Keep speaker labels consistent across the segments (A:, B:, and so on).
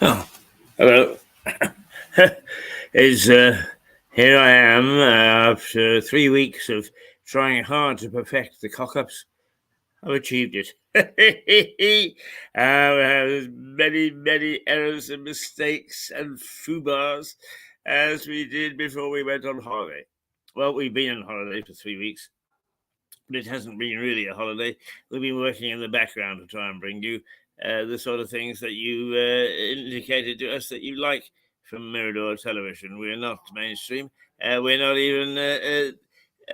A: Oh, hello. Is Here I am after 3 weeks of trying hard to perfect the cock-ups. I've achieved it. There's many errors and mistakes and foo-bars as we did before we went on holiday. Well, we've been on holiday for 3 weeks, but it hasn't been really a holiday. We've been working in the background to try and bring you the sort of things that you indicated to us that you like from Mirador television. We're not mainstream. We're not even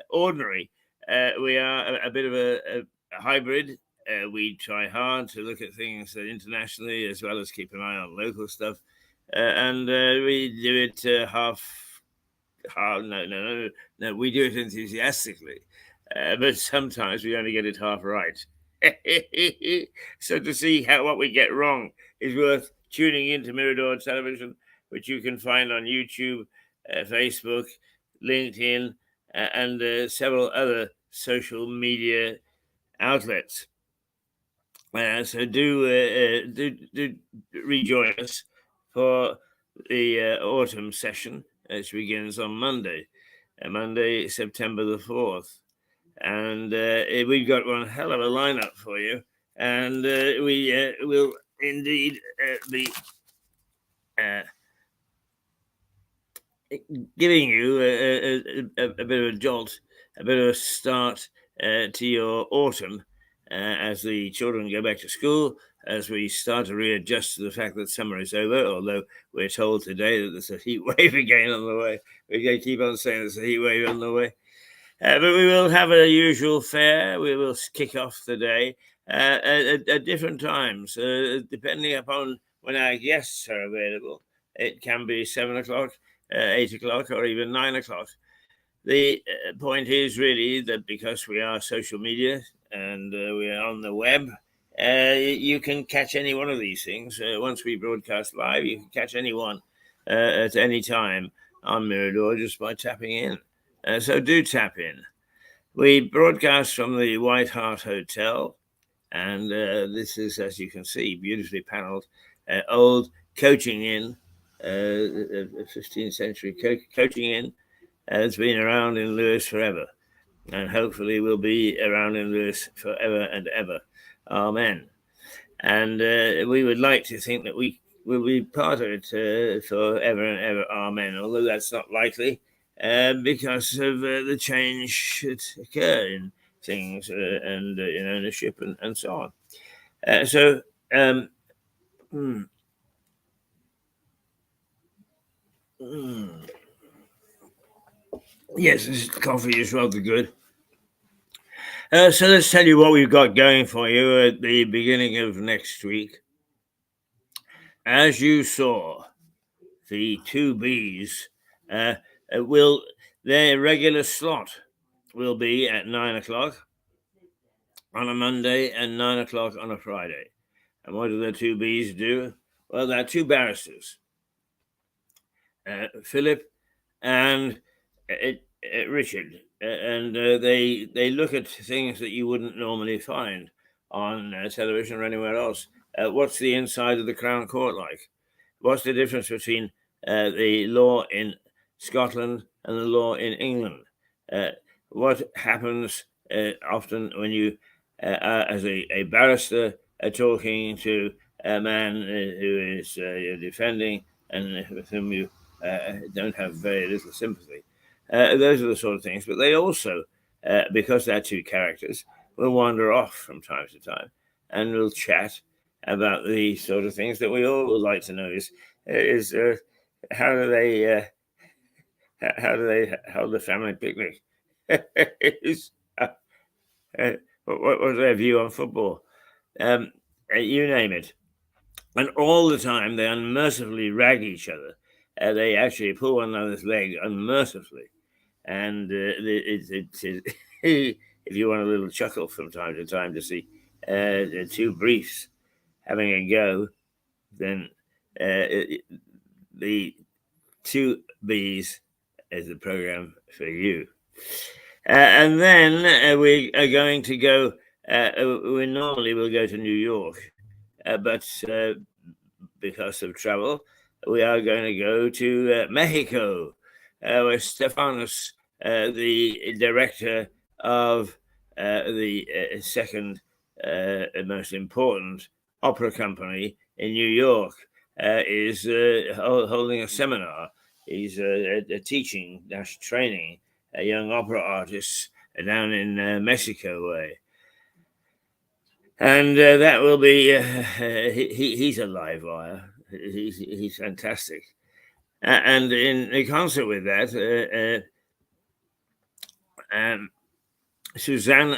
A: ordinary. We are a bit of a hybrid. We try hard to look at things internationally as well as keep an eye on local stuff. And we do it no, we do it enthusiastically. But sometimes we only get it half right. So to see what we get wrong is worth tuning into Mirador Television, which you can find on YouTube, Facebook, LinkedIn, and several other social media outlets. So do rejoin us for the autumn session, which begins on Monday, September the 4th. And we've got one hell of a lineup for you, and we will indeed be giving you a bit of a jolt, a bit of a start to your autumn as the children go back to school, as we start to readjust to the fact that summer is over, although we're told today that there's a heat wave again on the way. We're going to keep on saying there's a heat wave on the way. But we will have a usual fare. We will kick off the day at different times, depending upon when our guests are available. It can be 7 o'clock, 8 o'clock, or even 9 o'clock. The point is really that because we are social media and we are on the web, you can catch any one of these things. Once we broadcast live, you can catch any one at any time on Mirador just by tapping in. So do tap in. We broadcast from the White Hart Hotel, and this is, as you can see, beautifully panelled, old coaching inn, 15th century coaching inn. It's been around in Lewis forever, and hopefully will be around in Lewis forever and ever. Amen. And we would like to think that we will be part of it forever and ever. Amen. Although that's not likely because of the change that occur in things and in ownership and so on. Yes, this coffee is rather good. So let's tell you what we've got going for you at the beginning of next week. As you saw, the two Bs their regular slot will be at 9 o'clock on a Monday and 9 o'clock on a Friday. And what do the two Bs do? Well, they're two barristers, Philip and Richard, and they look at things that you wouldn't normally find on television or anywhere else. What's the inside of the Crown Court like? What's the difference between the law in Scotland and the law in England? What happens often when you, as a barrister, are talking to a man who is defending and with whom you don't have very little sympathy? Those are the sort of things. But they also, because they're two characters, will wander off from time to time and will chat about the sort of things that we all would like to know. Is how do they hold the family picnic? What was their view on football? You name it. And all the time they unmercifully rag each other. They actually pull one another's leg unmercifully. And if you want a little chuckle from time to time to see two briefs having a go, then the two Bs is the program for you. And then we are going to go, we normally will go to New York, but because of travel, we are going to go to Mexico, where Stefanos, the director of the second most important opera company in New York, is holding a seminar. He's teaching, training young opera artists down in Mexico way. And that will be, he's a live wire. He's fantastic. And in concert with that, Suzanne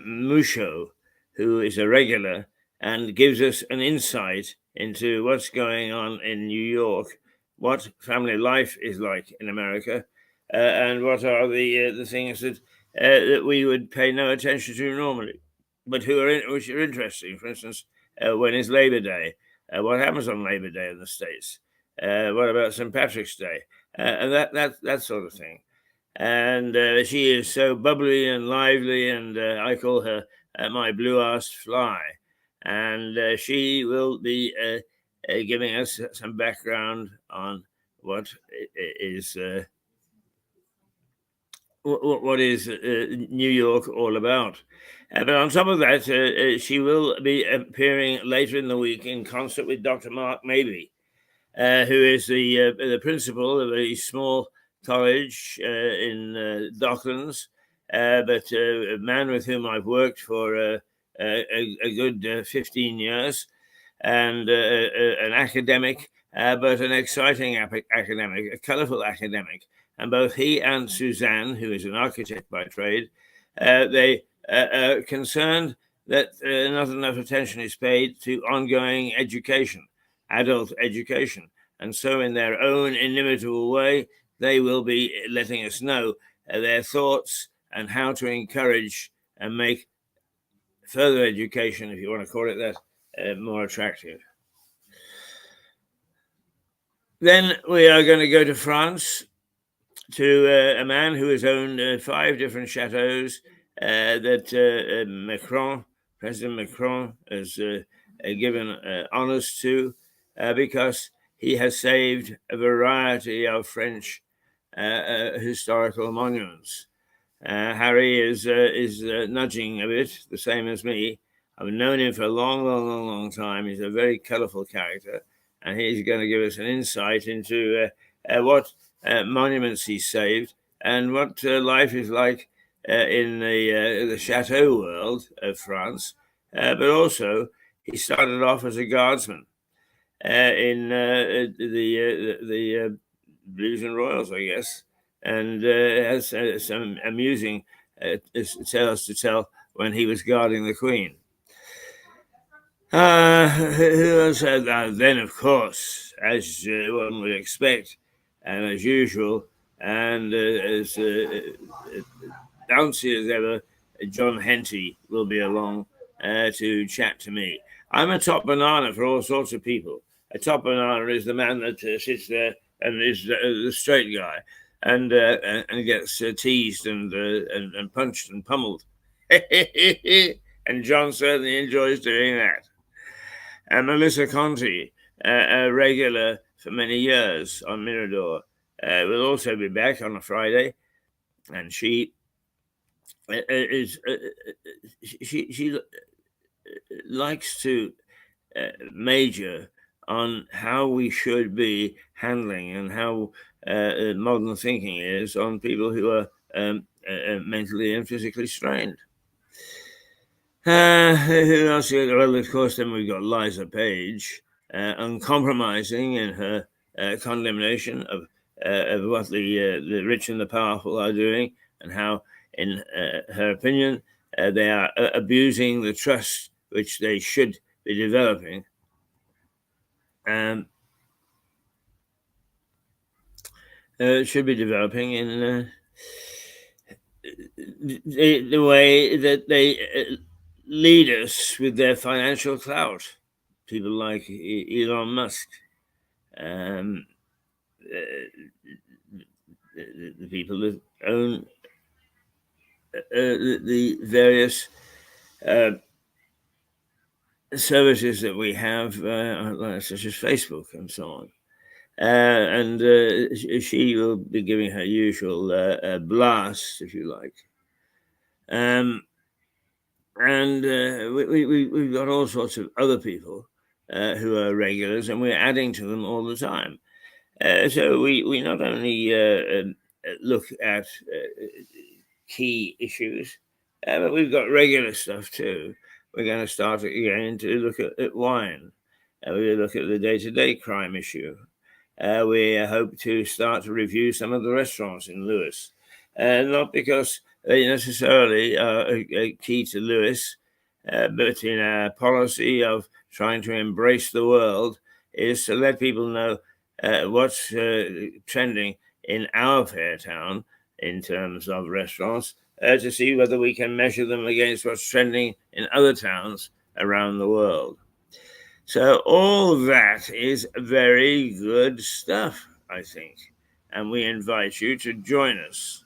A: Musho, who is a regular and gives us an insight into what's going on in New York, what family life is like in America, and what are the things that we would pay no attention to normally, but which are interesting. For instance, when is Labor Day? What happens on Labor Day in the States? What about St. Patrick's Day? And that sort of thing. And she is so bubbly and lively, and I call her my blue-assed fly. And she will be giving us some background on what is New York all about. But on top of that, she will be appearing later in the week in concert with Dr. Mark Mabey, who is the principal of a small college in Docklands, but a man with whom I've worked for a good 15 years, and an academic, but an exciting academic, a colourful academic. And both he and Suzanne, who is an architect by trade, they are concerned that not enough attention is paid to ongoing education, adult education. And so, in their own inimitable way, they will be letting us know their thoughts and how to encourage and make further education, if you want to call it that, more attractive. Then we are going to go to France, to a man who has owned 5 different chateaus that President Macron, has given honors to, because he has saved a variety of French historical monuments. Harry is nudging a bit, the same as me. I've known him for a long time. He's a very colourful character, and he's going to give us an insight into what monuments he saved and what life is like in the chateau world of France. But also, he started off as a guardsman in the Blues and Royals, I guess, and has some amusing tales to tell when he was guarding the Queen. Who else had that? Then, of course, as one would expect, and as usual, and as bouncy as ever, John Henty will be along to chat to me. I'm a top banana for all sorts of people. A top banana is the man that sits there and is the straight guy, and gets teased and punched and pummeled. And John certainly enjoys doing that. And Melissa Conti, a regular for many years on Mirador, will also be back on a Friday, and she she likes to major on how we should be handling and how modern thinking is on people who are mentally and physically strained. Who else? Well, of course, then we've got Liza Page, uncompromising in her condemnation of what the rich and the powerful are doing, and how, in her opinion, they are abusing the trust which they should be developing. Should be developing in the way that they lead us with their financial clout. People like Elon Musk, the people that own the various services that we have, such as Facebook and so on. And she will be giving her usual blast, if you like. And we've got all sorts of other people who are regulars, and we're adding to them all the time. So we not only look at key issues, but we've got regular stuff too. We're going to start again to look at wine. We look at the day-to-day crime issue. We hope to start to review some of the restaurants in Lewis, not because they necessarily are key to Lewis, but in our policy of trying to embrace the world is to let people know what's trending in our fair town in terms of restaurants, to see whether we can measure them against what's trending in other towns around the world. So all that is very good stuff, I think. And we invite you to join us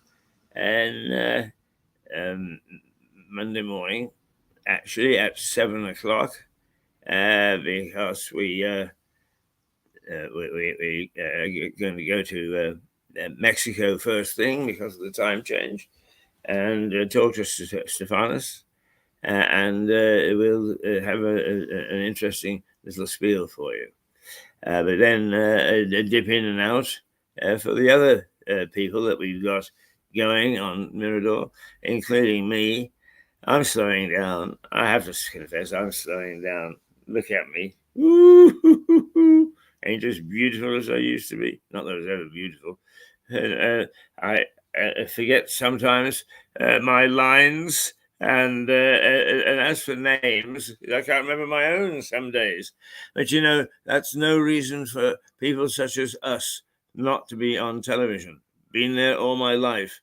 A: on Monday morning, actually at 7 o'clock, because we are going to go to Mexico first thing because of the time change, and talk to Stephanus. And we'll have an interesting little spiel for you. But then dip in and out for the other people that we've got going on Mirador, including me. I'm slowing down. I have to confess, I'm slowing down. Look at me. Ain't as beautiful as I used to be. Not that I was ever beautiful. I forget sometimes my lines, and as for names, I can't remember my own some days. But that's no reason for people such as us not to be on television. Been there all my life,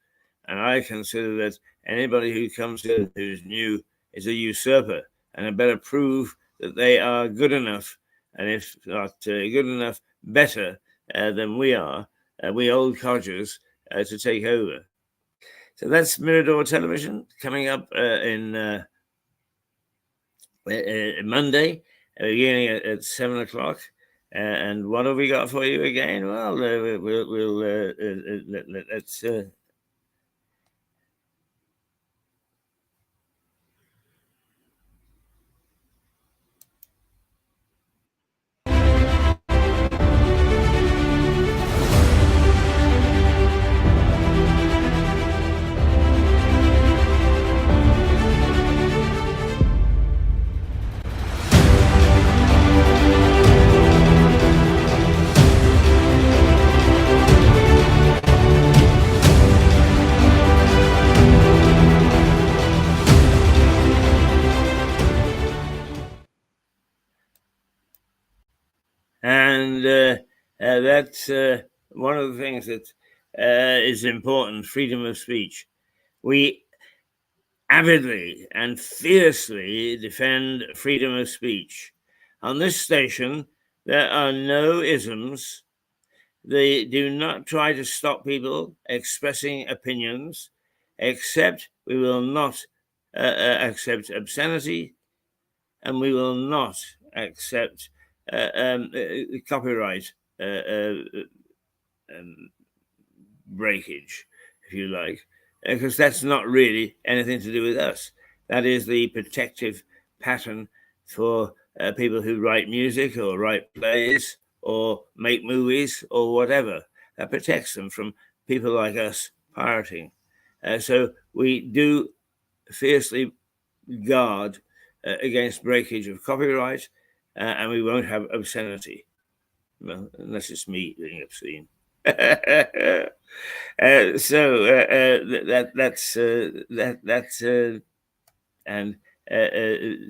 A: and I consider that anybody who comes in who's new is a usurper, and had better prove that they are good enough, and if not good enough, better than we are, we old codgers, to take over. So that's Mirador Television coming up in Monday, beginning at 7 o'clock. And what have we got for you again? Well, let's. And that's one of the things that is important, freedom of speech. We avidly and fiercely defend freedom of speech. On this station, there are no isms. They do not try to stop people expressing opinions, except we will not accept obscenity, and we will not accept copyright breakage, if you like, because that's not really anything to do with us. That is the protective pattern for people who write music or write plays or make movies or whatever. That protects them from people like us pirating. So we do fiercely guard against breakage of copyright, and we won't have obscenity. Well, unless it's me being obscene. And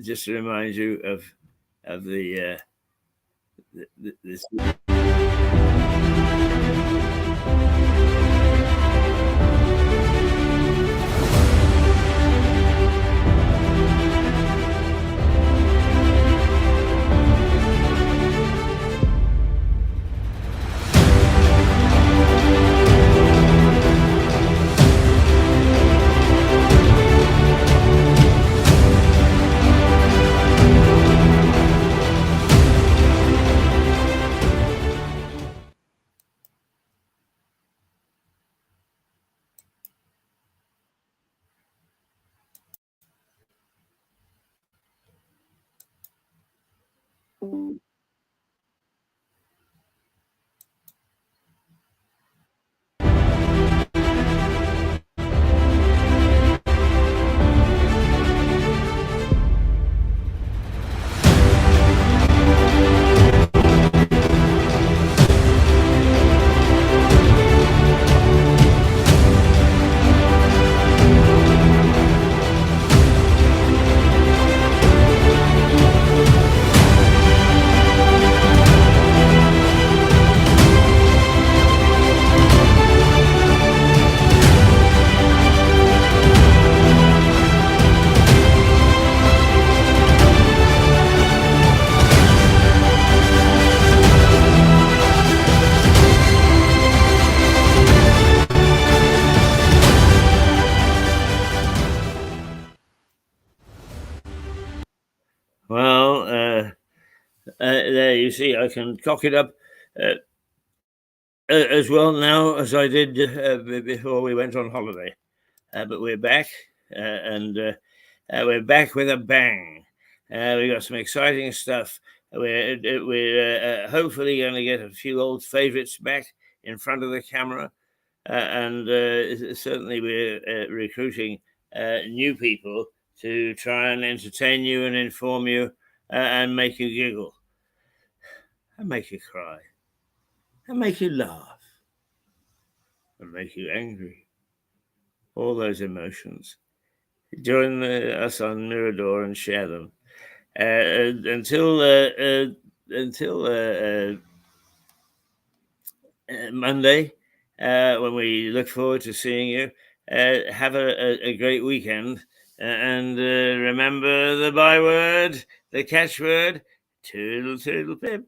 A: just to remind you of the this. Well, there you see, I can cock it up as well now as I did before we went on holiday. But we're back, and we're back with a bang. We got some exciting stuff. We're hopefully going to get a few old favorites back in front of the camera. and certainly we're recruiting new people to try and entertain you and inform you and make you giggle and make you cry and make you laugh and make you angry. All those emotions. Join us on Mirador and share them. Until Monday, when we look forward to seeing you. Have a great weekend, and remember the byword, the catchword, toodle toodle pip.